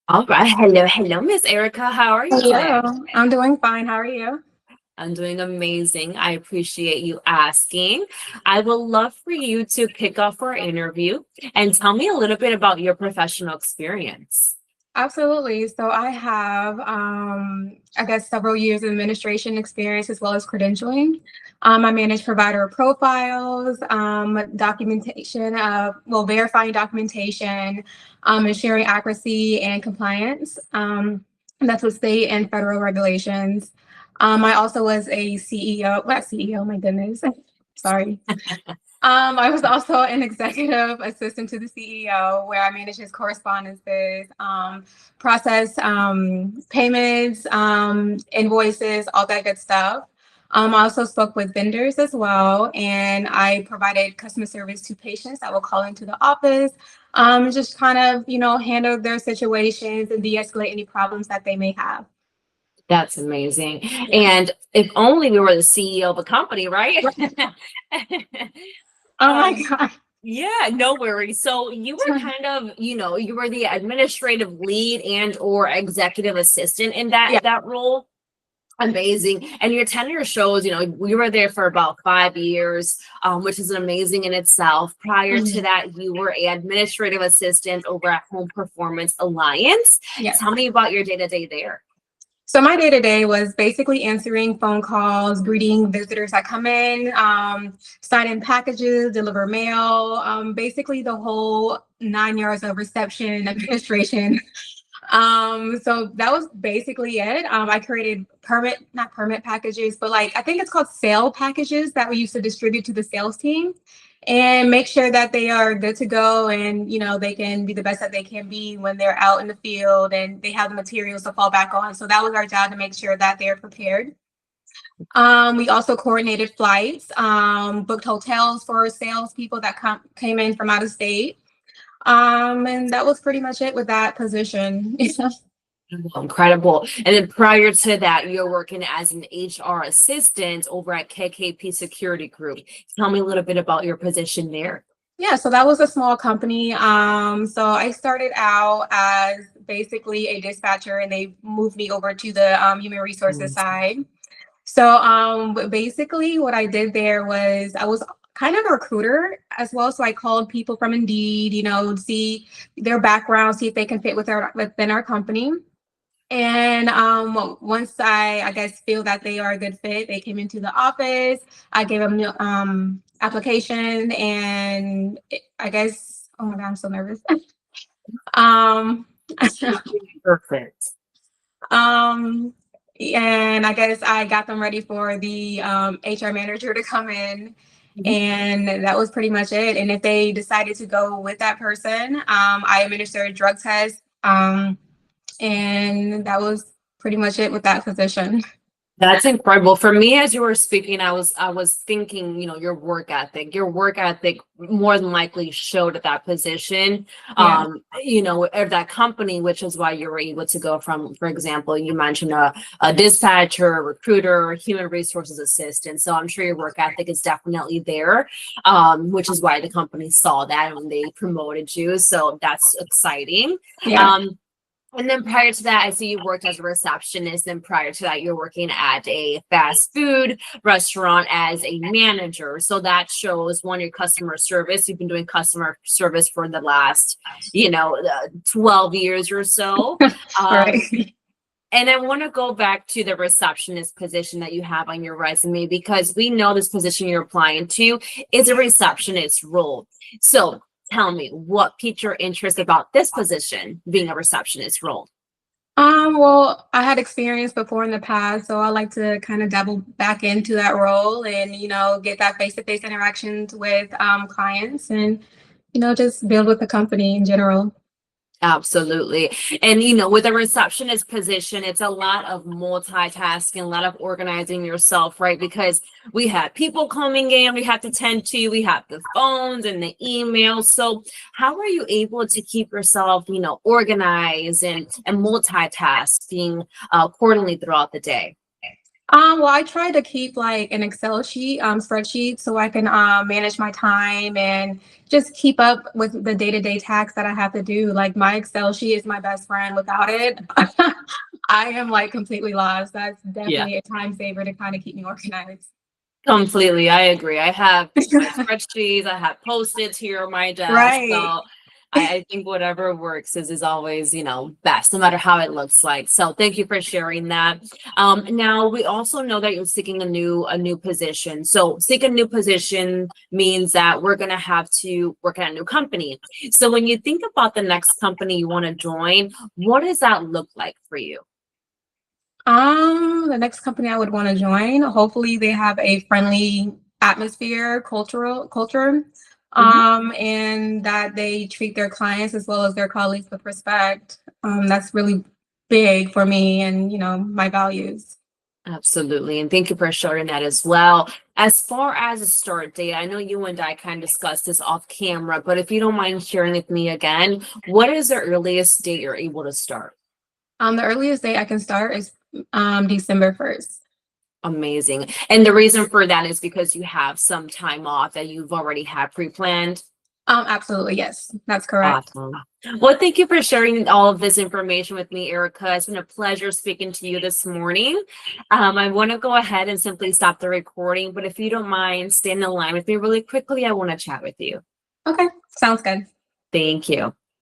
All right. Hello, Miss Erica. How are you Hello, today? I'm doing fine. How are you? I'm doing amazing. I appreciate you asking. I would love for you to kick off our interview and tell me a little bit about your professional experience. Absolutely. So I have, I guess, several years of administration experience as well as credentialing. I manage provider profiles, documentation, verifying documentation, ensuring accuracy and compliance. And that's with state and federal regulations. I also was a CEO, not CEO, my goodness, sorry. I was also an executive assistant to the CEO where I managed his correspondences, process payments, invoices, all that good stuff. I also spoke with vendors as well, and I provided customer service to patients that will call into the office, just kind of, handle their situations and de-escalate any problems that they may have. That's amazing. Yeah. And if only we were the CEO of a company, right? Oh my um, God. yeah, no worries. So you were kind of, you were the administrative lead and or executive assistant in that Yeah. that role. Amazing. And your tenure shows, you were there for about 5 years, which is amazing in itself. Prior to Mhm. that, you were an administrative assistant over at Home Performance Alliance. Yes. Tell me about your day-to-day there. So my day to day was basically answering phone calls, greeting visitors that come in, sign in packages, deliver mail, basically the whole 9 yards of reception administration. So that was basically it. I created not permit packages, but like I think it's called sale packages that we used to distribute to the sales team and make sure that they are good to go and they can be the best that they can be when they're out in the field and they have the materials to fall back on. So that was our job to make sure that they're prepared. We also coordinated flights, booked hotels for salespeople that came in from out of state. And that was pretty much it with that position. Incredible. And then prior to that, you're working as an HR assistant over at KKP Security Group. Tell me a little bit about your position there. Yeah, so that was a small company. So I started out as basically a dispatcher, and they moved me over to the human resources side. So basically, what I did there was I was kind of a recruiter as well. So I called people from Indeed, see their background, see if they can fit within our company. And once I guess, feel that they are a good fit, they came into the office. I gave them application, and I guess, oh my God, I'm so nervous. um, Perfect. um, and I guess I got them ready for the HR manager to come in. And that was pretty much it. And if they decided to go with that person, I administered drug tests. And that was pretty much it with that position. That's incredible. For me, as you were speaking, I was thinking, your work ethic more than likely showed at that position, Yeah. of that company, which is why you were able to go from, for example, you mentioned a dispatcher, a recruiter, human resources assistant. So I'm sure your work ethic is definitely there, which is why the company saw that when they promoted you. So that's exciting. Yeah. Um, and then prior to that, I see you worked as a receptionist. And prior to that, you're working at a fast food restaurant as a manager. So that shows one, your customer service. You've been doing customer service for the last, 12 years or so. All Um, right. and I want to go back to the receptionist position that you have on your resume because we know this position you're applying to is a receptionist role. So tell me what piqued your interest about this position being a receptionist role. Well, I had experience before in the past, so I like to kind of dabble back into that role and, get that face-to-face interactions with clients and, just build with the company in general. Absolutely. And with a receptionist position, it's a lot of multitasking, a lot of organizing yourself, right? Because we have people coming in, we have to tend to, we have the phones and the emails. So how are you able to keep yourself, organized and multitasking accordingly throughout the day? Well, I try to keep like an Excel sheet, spreadsheet, so I can manage my time and just keep up with the day-to-day tasks that I have to do. Like my Excel sheet is my best friend. Without it, I am like completely lost. That's Yeah. definitely a time saver to kind of keep me organized. Completely, I agree. I have my spreadsheets, I have Post-its here on my desk. Right. So I think whatever works is always, you know, best, no matter how it looks like. So thank you for sharing that. Now we also know that you're seeking a new position. So seek a new position means that we're gonna have to work at a new company. So when you think about the next company you want to join, what does that look like for you? The next company I would want to join, hopefully they have a friendly atmosphere, culture, Mhm. and that they treat their clients as well as their colleagues with respect. That's really big for me and, my values. Absolutely. And thank you for sharing that as well. As far as a start date, I know you and I kind of discussed this off camera, but if you don't mind sharing with me again, what is the earliest date you're able to start? The earliest date I can start is December 1st. Amazing. And the reason for that is because you have some time off that you've already had pre-planned. Absolutely, yes, that's correct. Awesome. Well, thank you for sharing all of this information with me, Erica. It's been a pleasure speaking to you this morning. I want to go ahead and simply stop the recording, but if you don't mind, stay in the line with me really quickly. I want to chat with you. Okay, sounds good. Thank you.